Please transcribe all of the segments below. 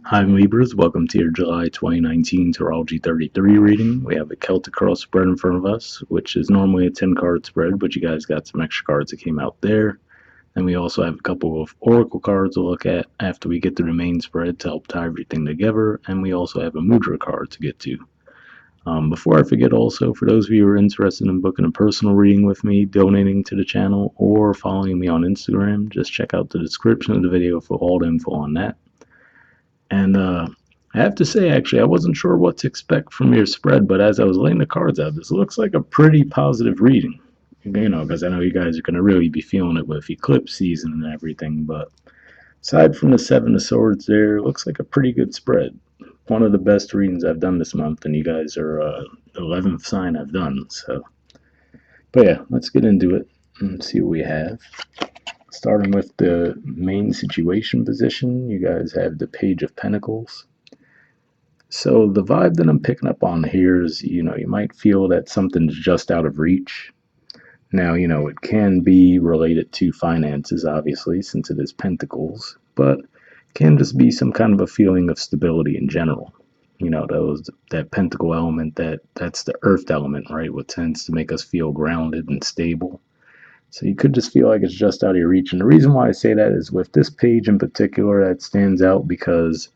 Hi Libras, welcome to your July 2019 Astrology 33 reading. We have a Celtic Cross spread in front of us, which is normally a 10 card spread, but you guys got some extra cards that came out there. And we also have a couple of Oracle cards to look at after we get through the main spread to help tie everything together. And we also have a Mudra card to get to. Before I forget, also, for those of you who are interested in booking a personal reading with me, donating to the channel, or following me on Instagram, just check out the description of the video for all the info on that. And I have to say, actually, I wasn't sure what to expect from your spread, but as I was laying the cards out, this looks like a pretty positive reading. Because I know you guys are going to really be feeling it with eclipse season and everything. But aside from the Seven of Swords, there looks like a pretty good spread. One of the best readings I've done this month, and you guys are the 11th sign I've done. So, but yeah, let's get into it and see what we have. Starting with the main situation position, you guys have the Page of Pentacles. So the vibe that I'm picking up on here is, you might feel that something's just out of reach. Now, it can be related to finances, obviously, since it is pentacles, but it can just be some kind of a feeling of stability in general. That pentacle element, that's the earth element, right? What tends to make us feel grounded and stable. So you could just feel like it's just out of your reach. And the reason why I say that is with this page in particular, that stands out because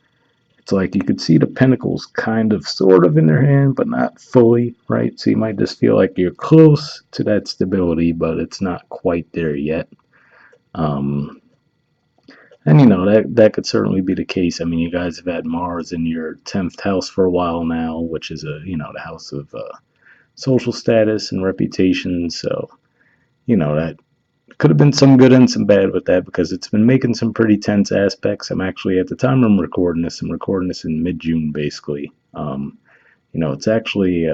it's like you could see the pentacles kind of sort of in their hand, but not fully, right? So you might just feel like you're close to that stability, but it's not quite there yet. Um, and that could certainly be the case. I mean, you guys have had Mars in your 10th house for a while now, which is the house of social status and reputation. So that could have been some good and some bad with that because it's been making some pretty tense aspects. I'm actually, at the time I'm recording this in mid-June basically. It's actually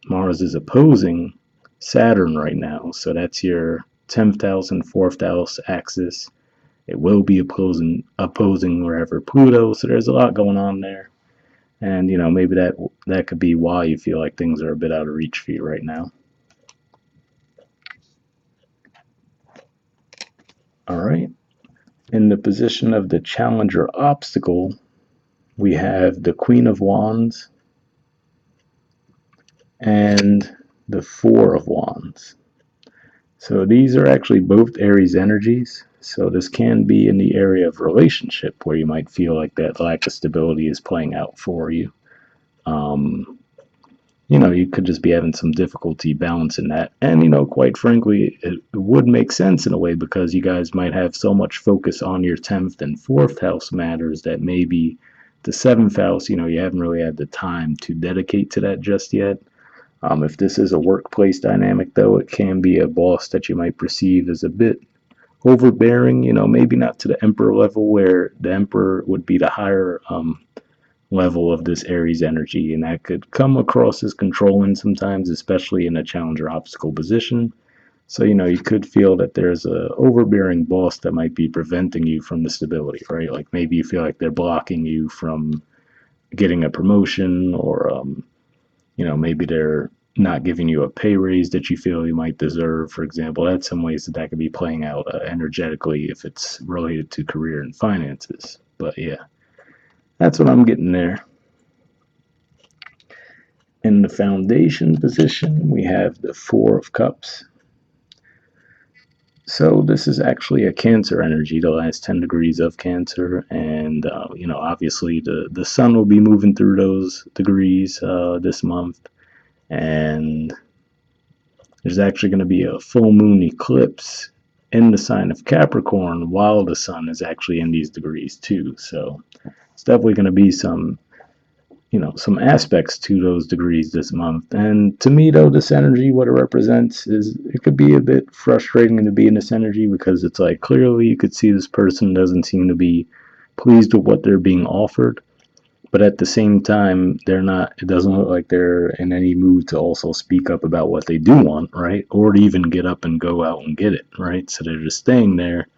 Mars is opposing Saturn right now, so that's your 10th house and 4th house axis. It will be opposing wherever Pluto, so there's a lot going on there. And maybe that could be why you feel like things are a bit out of reach for you right now. All right. In the position of the challenger obstacle, we have the Queen of Wands and the Four of Wands. So these are actually both Aries energies. So this can be in the area of relationship where you might feel like that lack of stability is playing out for you. You could just be having some difficulty balancing that. And, quite frankly, it would make sense in a way because you guys might have so much focus on your 10th and 4th house matters that maybe the 7th house, you haven't really had the time to dedicate to that just yet. If this is a workplace dynamic, though, it can be a boss that you might perceive as a bit overbearing, maybe not to the emperor level where the emperor would be the higher level of this Aries energy, and that could come across as controlling sometimes, especially in a challenger obstacle position. So, you could feel that there's a overbearing boss that might be preventing you from the stability, right? Like maybe you feel like they're blocking you from getting a promotion, or maybe they're not giving you a pay raise that you feel you might deserve, for example. That's some ways that could be playing out energetically if it's related to career and finances. But yeah, that's what I'm getting there. In the foundation position, we have the Four of Cups. So this is actually a Cancer energy, the last 10 degrees of Cancer, and obviously the sun will be moving through those degrees this month, and there's actually going to be a full moon eclipse in the sign of Capricorn while the sun is actually in these degrees too. So it's definitely going to be some aspects to those degrees this month. And to me, though, this energy, what it represents is it could be a bit frustrating to be in this energy because it's like clearly you could see this person doesn't seem to be pleased with what they're being offered. But at the same time, it doesn't look like they're in any mood to also speak up about what they do want, right? Or to even get up and go out and get it, right? So they're just staying there.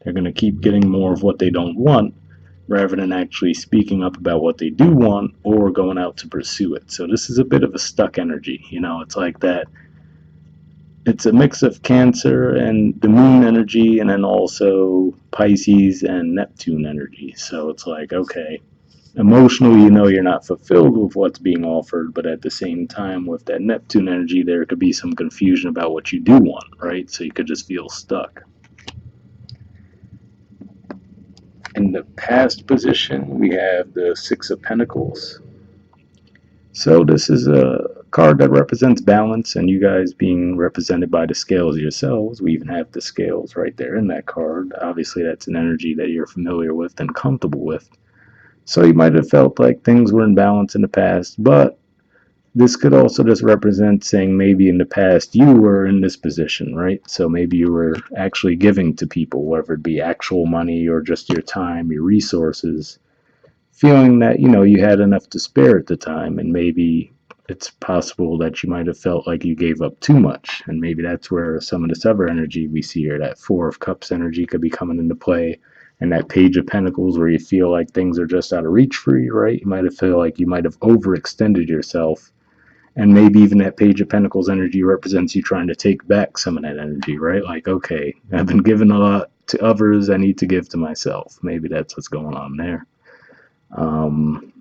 They're going to keep getting more of what they don't want rather than actually speaking up about what they do want or going out to pursue it. So this is a bit of a stuck energy. It's like that. It's a mix of Cancer and the moon energy, and then also Pisces and Neptune energy. So it's like, okay, Emotionally, you know you're not fulfilled with what's being offered, but at the same time, with that Neptune energy, there could be some confusion about what you do want, right? So you could just feel stuck. In the past position, we have the Six of Pentacles. So this is a card that represents balance, and you guys being represented by the scales yourselves. We even have the scales right there in that card. Obviously, that's an energy that you're familiar with and comfortable with. So you might have felt like things were in balance in the past, but this could also just represent saying maybe in the past you were in this position, right? So maybe you were actually giving to people, whether it be actual money or just your time, your resources, feeling that, you had enough to spare at the time. And maybe it's possible that you might have felt like you gave up too much. And maybe that's where some of this other energy we see here, that Four of Cups energy, could be coming into play. And that Page of Pentacles, where you feel like things are just out of reach for you, right? You might have felt like you might have overextended yourself, and maybe even that Page of Pentacles energy represents you trying to take back some of that energy, right? Like, okay, I've been giving a lot to others, I need to give to myself. Maybe that's what's going on there. Um,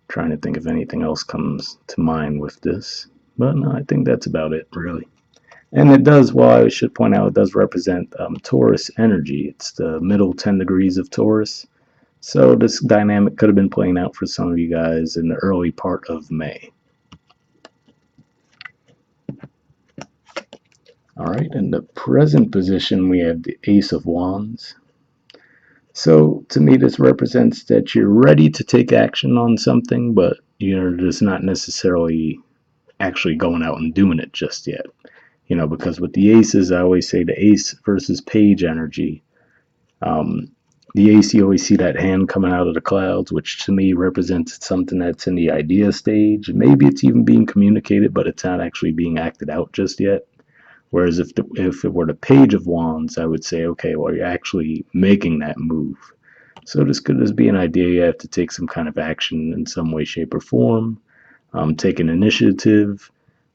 Trying to think if anything else comes to mind with this. But no, I think that's about it, really. And it does, well, I should point out, it does represent Taurus energy. It's the middle 10 degrees of Taurus. So this dynamic could have been playing out for some of you guys in the early part of May. All right, in the present position, we have the Ace of Wands. So to me, this represents that you're ready to take action on something, but you're just not necessarily actually going out and doing it just yet. Because with the aces, I always say the ace versus page energy. The ace, you always see that hand coming out of the clouds, which to me represents something that's in the idea stage. Maybe it's even being communicated, but it's not actually being acted out just yet. Whereas if it were the Page of Wands, I would say, okay, well, you're actually making that move. So this could just be an idea you have to take some kind of action in some way, shape, or form. Take an initiative.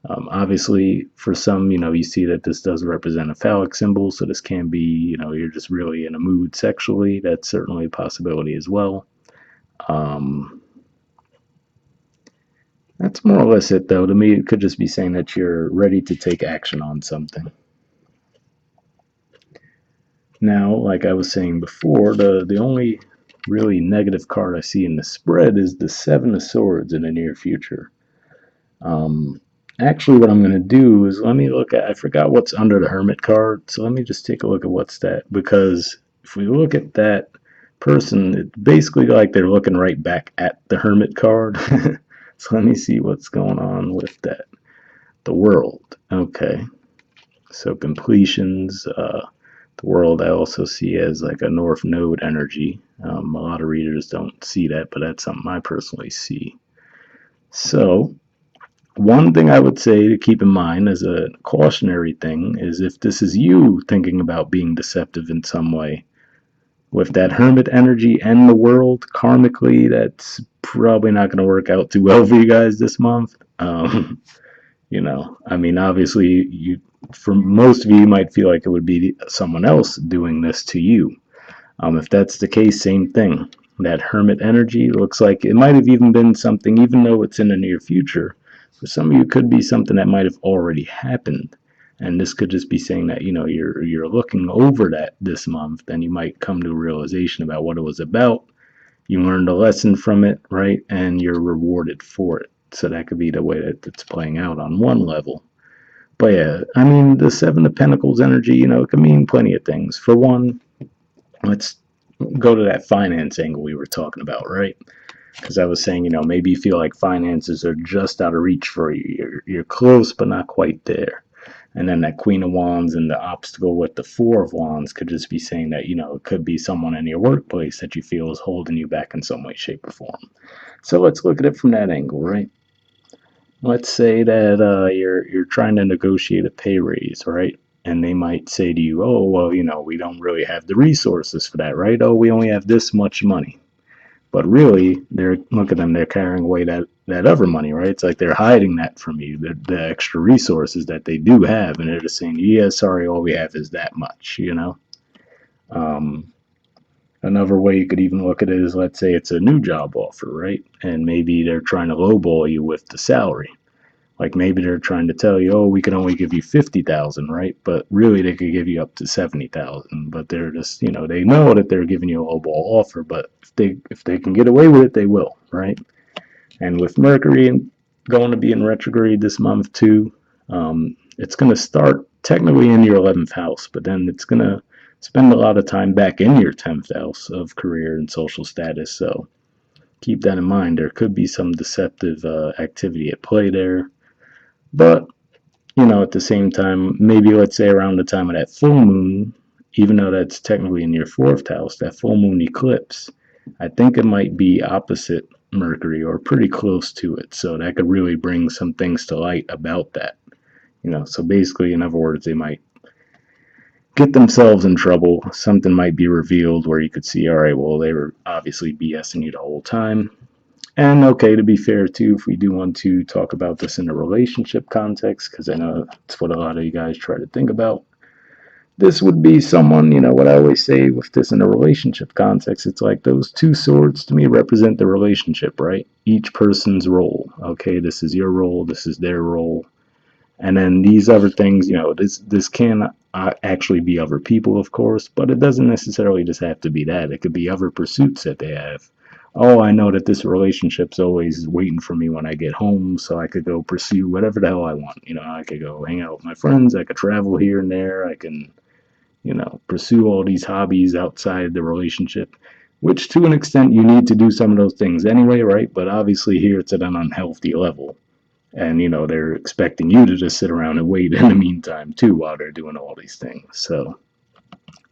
Obviously, for some, you see that this does represent a phallic symbol, so this can be, you're just really in a mood sexually. That's certainly a possibility as well. That's more or less it, though. To me, it could just be saying that you're ready to take action on something. Now, like I was saying before, the only really negative card I see in the spread is the Seven of Swords in the near future. Actually, what I'm going to do is let me look at, I forgot what's under the Hermit card, so let me just take a look at what's that, because if we look at that person, it's basically like they're looking right back at the Hermit card. So let me see what's going on with that. The World. Okay. So completions, the World I also see as like a North Node energy. A lot of readers don't see that, but that's something I personally see. So one thing I would say to keep in mind as a cautionary thing is if this is you thinking about being deceptive in some way, with that Hermit energy and the World, karmically, that's probably not going to work out too well for you guys this month. I mean, obviously, for most of you, you might feel like it would be someone else doing this to you. If that's the case, same thing. That Hermit energy looks like it might have even been something, even though it's in the near future. For some of you, it could be something that might have already happened. And this could just be saying that, you're looking over that this month, and you might come to a realization about what it was about. You learned a lesson from it, right? And you're rewarded for it. So that could be the way that it's playing out on one level. But yeah, I mean, the Seven of Pentacles energy, it can mean plenty of things. For one, let's go to that finance angle we were talking about, right? Because I was saying, maybe you feel like finances are just out of reach for you. You're close, but not quite there. And then that Queen of Wands and the obstacle with the Four of Wands could just be saying that, it could be someone in your workplace that you feel is holding you back in some way, shape, or form. So let's look at it from that angle, right? Let's say that you're trying to negotiate a pay raise, right? And they might say to you, oh, well, we don't really have the resources for that, right? Oh, we only have this much money. But really, look at them, they're carrying away that other money, right? It's like they're hiding that from you, the extra resources that they do have, and they're just saying, yeah, sorry, all we have is that much, um, Another way you could even look at it is, let's say it's a new job offer, right? And maybe they're trying to lowball you with the salary. Like maybe they're trying to tell you, oh, we can only give you 50,000, right? But really, they could give you up to 70,000. But they're just, they know that they're giving you a lowball offer. But if they can get away with it, they will, right? And with Mercury going to be in retrograde this month too, it's going to start technically in your 11th house, but then it's going to spend a lot of time back in your 10th house of career and social status. So keep that in mind. There could be some deceptive activity at play there. But, at the same time, maybe let's say around the time of that full moon, even though that's technically in your 4th house, that full moon eclipse, I think it might be opposite Mercury or pretty close to it. So that could really bring some things to light about that. So basically, in other words, they might get themselves in trouble. Something might be revealed where you could see, all right, well, they were obviously BSing you the whole time. And okay, to be fair, too, if we do want to talk about this in a relationship context, because I know that's what a lot of you guys try to think about, this would be someone, what I always say with this in a relationship context, it's like those two swords to me represent the relationship, right? Each person's role. Okay, this is your role, this is their role. And then these other things, this can actually be other people, of course, but it doesn't necessarily just have to be that. It could be other pursuits that they have. Oh, I know that this relationship's always waiting for me when I get home, so I could go pursue whatever the hell I want. I could go hang out with my friends, I could travel here and there, I can, pursue all these hobbies outside the relationship, which to an extent you need to do some of those things anyway, right? But obviously here it's at an unhealthy level. And, they're expecting you to just sit around and wait in the meantime, too, while they're doing all these things. So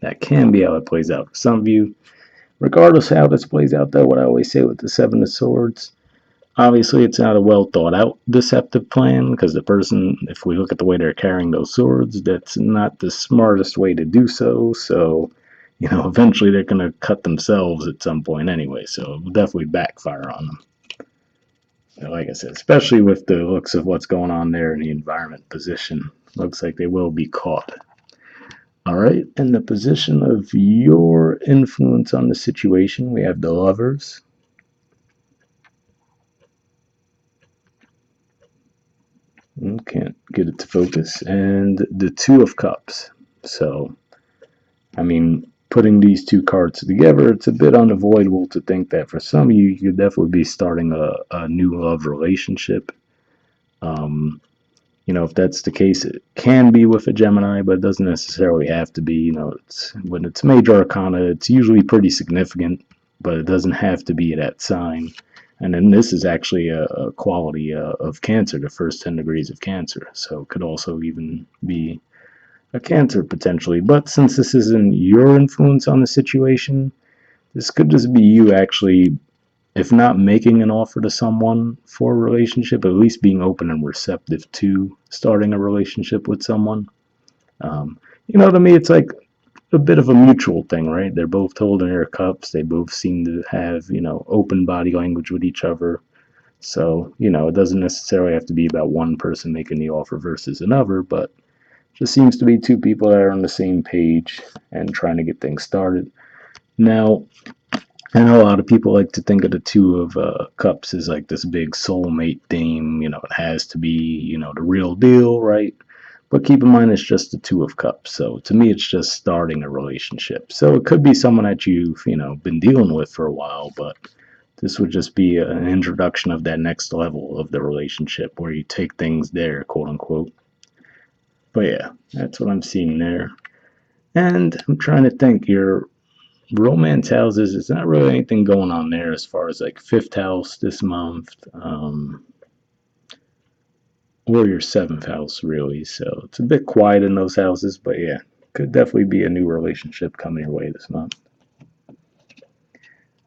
that can be how it plays out for some of you. Regardless of how this plays out, though, what I always say with the Seven of Swords, obviously it's not a well thought out deceptive plan because the person, if we look at the way they're carrying those swords, that's not the smartest way to do so. So, eventually they're going to cut themselves at some point anyway. So it will definitely backfire on them. Like I said, especially with the looks of what's going on there in the environment position, looks like they will be caught. All right, in the position of your influence on the situation, we have the Lovers. Can't get it to focus. And the Two of Cups. So, putting these two cards together, it's a bit unavoidable to think that for some of you, you could definitely be starting a new love relationship. If that's the case, it can be with a Gemini, but it doesn't necessarily have to be. When it's major arcana, it's usually pretty significant, but it doesn't have to be that sign. And then this is actually a quality of Cancer, the first 10 degrees of Cancer. So it could also even be a Cancer potentially. But since this isn't your influence on the situation, this could just be you actually, if not making an offer to someone for a relationship, at least being open and receptive to starting a relationship with someone. To me, it's like a bit of a mutual thing, right? They're both holding their cups. They both seem to have, open body language with each other. So, it doesn't necessarily have to be about one person making the offer versus another, but just seems to be two people that are on the same page and trying to get things started. Now, I know a lot of people like to think of the Two of Cups as like this big soulmate theme. It has to be, the real deal, right? But keep in mind, it's just the Two of Cups. So to me, it's just starting a relationship. So it could be someone that you've, been dealing with for a while, but this would just be an introduction of that next level of the relationship where you take things there, quote unquote. But yeah, that's what I'm seeing there. And I'm trying to think, your romance houses, there's not really anything going on there as far as like 5th house this month, or your 7th house, really. So it's a bit quiet in those houses, but yeah, could definitely be a new relationship coming your way this month.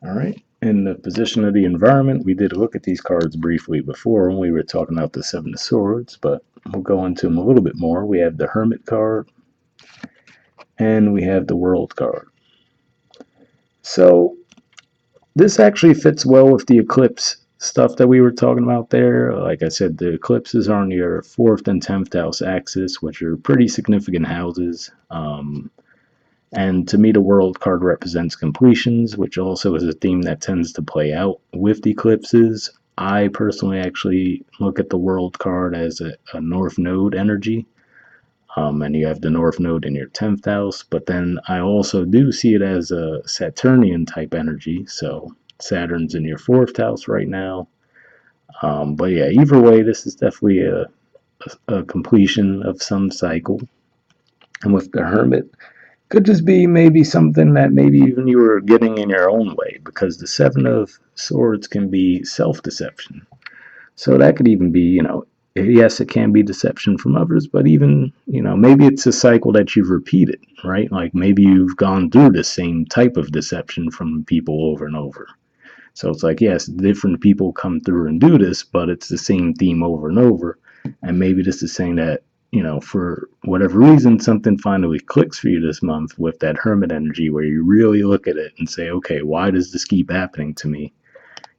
All right. In the position of the environment, we did look at these cards briefly before when we were talking about the Seven of Swords, but we'll go into them a little bit more. We have the Hermit card, and we have the World card. So this actually fits well with the eclipse stuff that we were talking about there. Like I said, the eclipses are on your 4th and 10th house axis, which are pretty significant houses. And to me, the World card represents completions, which also is a theme that tends to play out with eclipses. I personally actually look at the World card as a North Node energy, and you have the North Node in your 10th house, but then I also do see it as a Saturnian type energy, so Saturn's in your 4th house right now. But yeah, either way, this is definitely a completion of some cycle. And with the Hermit, could just be maybe something that maybe even you were getting in your own way, because the Seven of Swords can be self-deception. So that could even be, yes, it can be deception from others, but even, maybe it's a cycle that you've repeated, right? Like maybe you've gone through the same type of deception from people over and over. So it's like, yes, different people come through and do this, but it's the same theme over and over. And maybe this is saying that, for whatever reason, something finally clicks for you this month with that hermit energy where you really look at it and say, okay, why does this keep happening to me?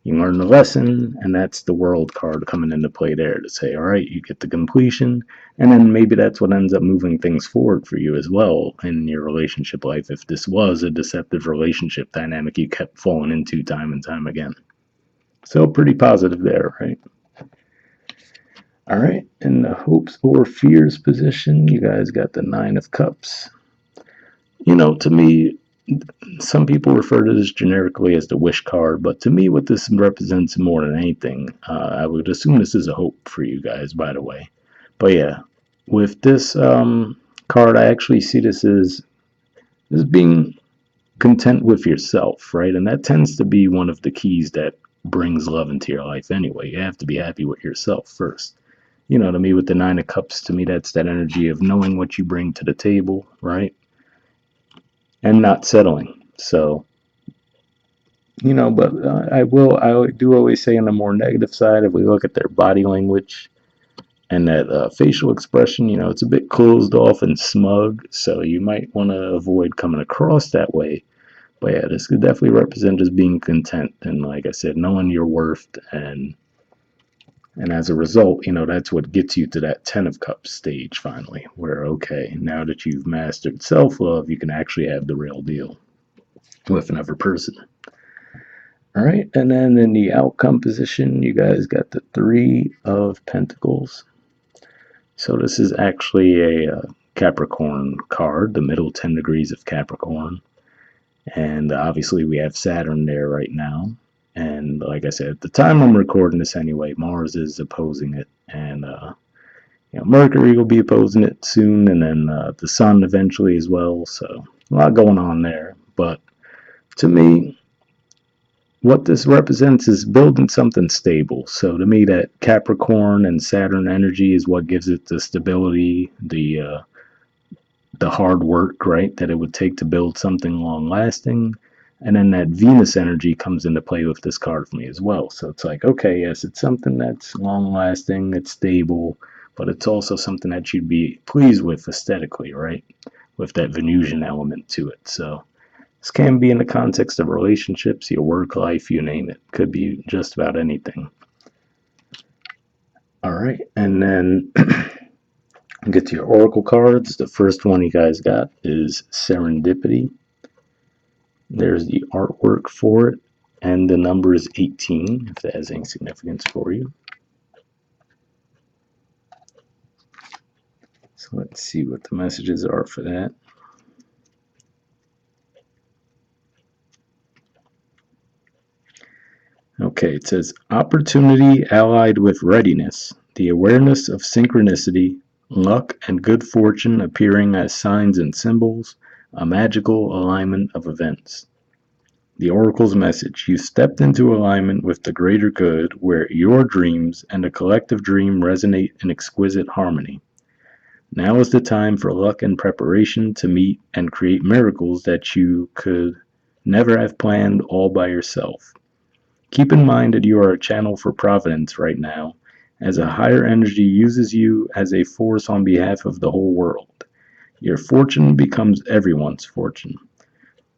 You learn the lesson, and that's the world card coming into play there to say, all right, you get the completion, and then maybe that's what ends up moving things forward for you as well in your relationship life if this was a deceptive relationship dynamic you kept falling into time and time again. So pretty positive there, right? All right, in the hopes or fears position, you guys got the Nine of Cups. To me, some people refer to this generically as the wish card, but to me, what this represents more than anything, I would assume this is a hope for you guys, by the way. But yeah, with this card, I actually see this as being content with yourself, right? And that tends to be one of the keys that brings love into your life anyway. You have to be happy with yourself first. To me, with the Nine of Cups, to me, that's that energy of knowing what you bring to the table, right? And not settling. So, but I do always say on the more negative side, if we look at their body language and that facial expression, it's a bit closed off and smug. So you might want to avoid coming across that way. But yeah, this could definitely represent as being content and, like I said, knowing your worth, and as a result, that's what gets you to that 10 of Cups stage finally, where, okay, now that you've mastered self love, you can actually have the real deal with another person. All right, and then in the outcome position, you guys got the Three of Pentacles. So this is actually a Capricorn card, the middle 10 degrees of Capricorn. And obviously we have Saturn there right now. And like I said, at the time I'm recording this anyway, Mars is opposing it. And, Mercury will be opposing it soon. And then the Sun eventually as well. So a lot going on there. But to me, what this represents is building something stable. So to me, that Capricorn and Saturn energy is what gives it the stability, the hard work, right, that it would take to build something long lasting. And then that Venus energy comes into play with this card for me as well. So it's like, okay, yes, it's something that's long lasting, it's stable, but it's also something that you'd be pleased with aesthetically, right? With that Venusian element to it. So this can be in the context of relationships, your work life, you name it. Could be just about anything. All right, and then get to your oracle cards. The first one you guys got is Serendipity. There's the artwork for it, and the number is 18, if that has any significance for you. So let's see what the messages are for that. Okay, it says opportunity allied with readiness, the awareness of synchronicity, luck, and good fortune appearing as signs and symbols, a magical alignment of events. The Oracle's message: you stepped into alignment with the greater good, where your dreams and the collective dream resonate in exquisite harmony. Now is the time for luck and preparation to meet and create miracles that you could never have planned all by yourself. Keep in mind that you are a channel for providence right now, as a higher energy uses you as a force on behalf of the whole world. Your fortune becomes everyone's fortune.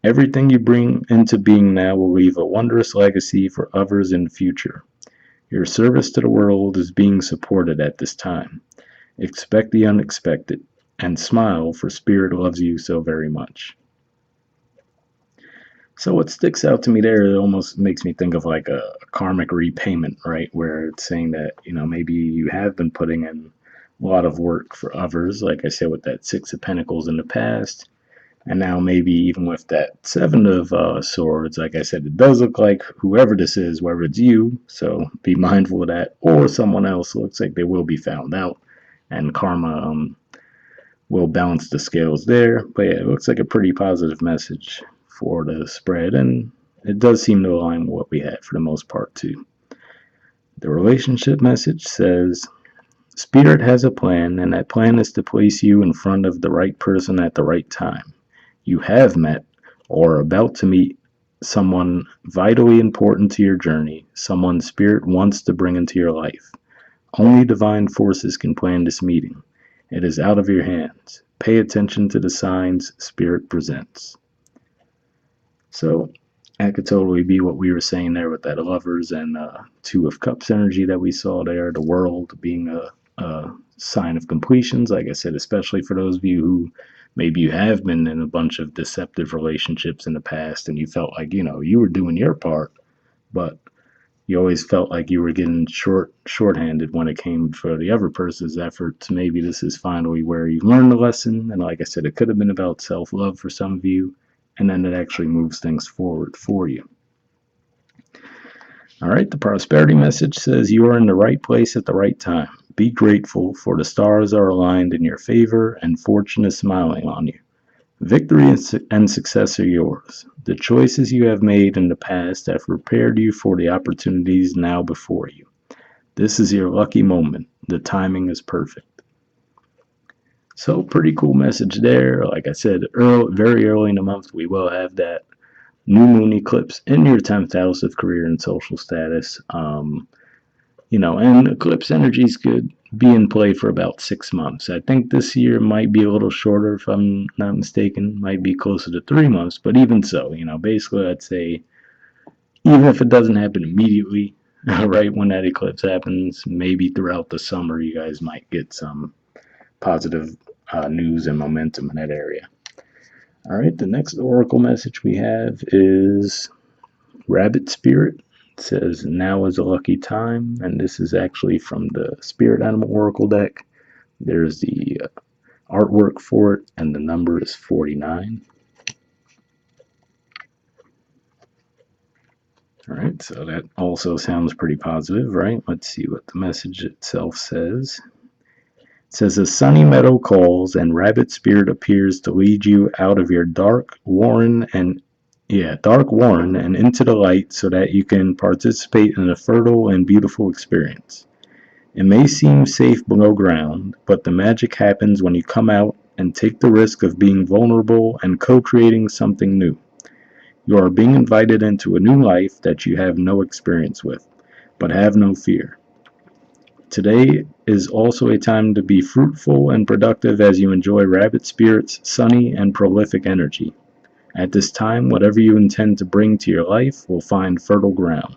Everything you bring into being now will leave a wondrous legacy for others in the future. Your service to the world is being supported at this time. Expect the unexpected, and smile, for Spirit loves you so very much. So what sticks out to me there, it almost makes me think of like a karmic repayment, right? Where it's saying that, maybe you have been putting in a lot of work for others, like I said, with that Six of Pentacles in the past. And now maybe even with that Seven of Swords, like I said, it does look like whoever this is, whether it's you, so be mindful of that, or someone else, looks like they will be found out. And karma will balance the scales there. But yeah, it looks like a pretty positive message for the spread, and it does seem to align with what we had for the most part, too. The relationship message says, Spirit has a plan, and that plan is to place you in front of the right person at the right time. You have met or are about to meet someone vitally important to your journey, someone Spirit wants to bring into your life. Only divine forces can plan this meeting. It is out of your hands. Pay attention to the signs Spirit presents. So that could totally be what we were saying there with that Lovers and Two of Cups energy that we saw there. The World being a sign of completions, like I said, especially for those of you who maybe you have been in a bunch of deceptive relationships in the past and you felt like, you were doing your part, but you always felt like you were getting shorthanded when it came for the other person's efforts. Maybe this is finally where you learn the lesson, and like I said, it could have been about self-love for some of you, and then it actually moves things forward for you. All right, the prosperity message says you are in the right place at the right time. Be grateful, for the stars are aligned in your favor and fortune is smiling on you. Victory and success are yours. The choices you have made in the past have prepared you for the opportunities now before you. This is your lucky moment. The timing is perfect. So, pretty cool message there. Like I said, very early in the month, we will have that new moon eclipse in your 10th house of career and social status. And eclipse energies could be in play for about 6 months. I think this year might be a little shorter, if I'm not mistaken, might be closer to 3 months, but even so, basically I'd say even if it doesn't happen immediately, right when that eclipse happens, maybe throughout the summer you guys might get some positive news and momentum in that area. All right, the next oracle message we have is Rabbit Spirit. It says, now is a lucky time, and this is actually from the Spirit Animal Oracle deck. There's the artwork for it, and the number is 49. All right, so that also sounds pretty positive, right? Let's see what the message itself says. It says, a sunny meadow calls, and Rabbit Spirit appears to lead you out of your dark warren and into the light so that you can participate in a fertile and beautiful experience. It may seem safe below ground, but the magic happens when you come out and take the risk of being vulnerable and co-creating something new. You are being invited into a new life that you have no experience with, but have no fear. Today is also a time to be fruitful and productive as you enjoy Rabbit Spirit's sunny and prolific energy. At this time, whatever you intend to bring to your life will find fertile ground.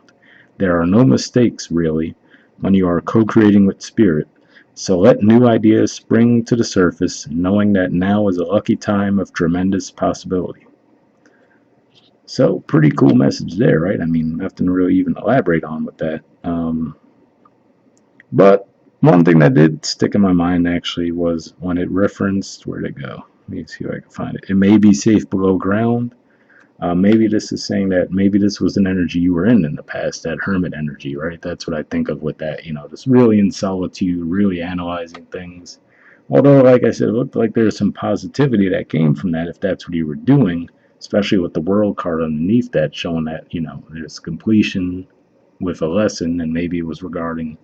There are no mistakes, really, when you are co-creating with Spirit, so let new ideas spring to the surface, knowing that now is a lucky time of tremendous possibility. So, pretty cool message there, right? I mean, nothing to really even elaborate on with that. But one thing that did stick in my mind actually was when it referenced, where'd it go? Let me see if I can find it. It may be safe below ground. Maybe this is saying that maybe this was an energy you were in the past, that hermit energy, right? That's what I think of with that, just really in solitude, really analyzing things. Although, like I said, it looked like there's some positivity that came from that if that's what you were doing, especially with the world card underneath that showing that, there's completion with a lesson, and maybe it was regarding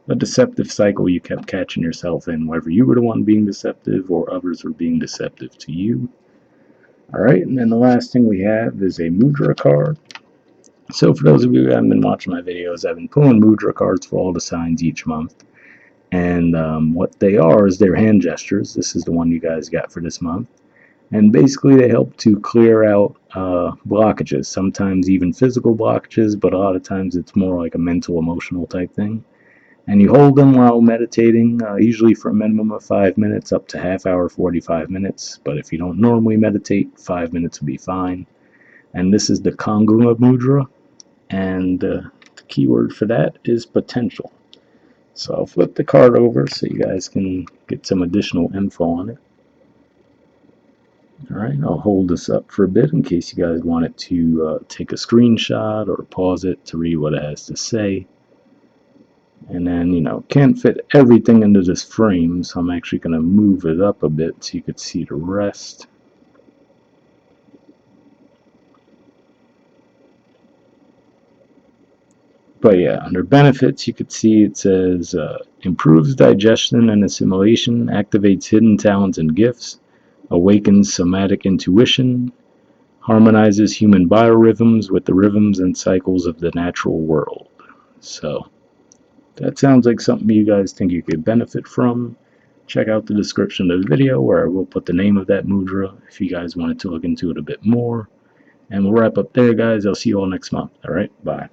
a deceptive cycle you kept catching yourself in, whether you were the one being deceptive or others were being deceptive to you. All right, and then the last thing we have is a Mudra card. So for those of you who haven't been watching my videos, I've been pulling Mudra cards for all the signs each month. And what they are is their hand gestures. This is the one you guys got for this month. And basically they help to clear out blockages, sometimes even physical blockages, but a lot of times it's more like a mental, emotional type thing. And you hold them while meditating, usually for a minimum of 5 minutes, up to half hour, 45 minutes. But if you don't normally meditate, 5 minutes would be fine. And this is the Kangula Mudra, and the keyword for that is potential. So I'll flip the card over so you guys can get some additional info on it. Alright, I'll hold this up for a bit in case you guys wanted to take a screenshot or pause it to read what it has to say. And then, can't fit everything into this frame, so I'm actually going to move it up a bit so you could see the rest. But yeah, under benefits, you could see it says improves digestion and assimilation, activates hidden talents and gifts, awakens somatic intuition, harmonizes human biorhythms with the rhythms and cycles of the natural world. So that sounds like something you guys think you could benefit from. Check out the description of the video where I will put the name of that mudra if you guys wanted to look into it a bit more. And we'll wrap up there, guys. I'll see you all next month. All right, bye.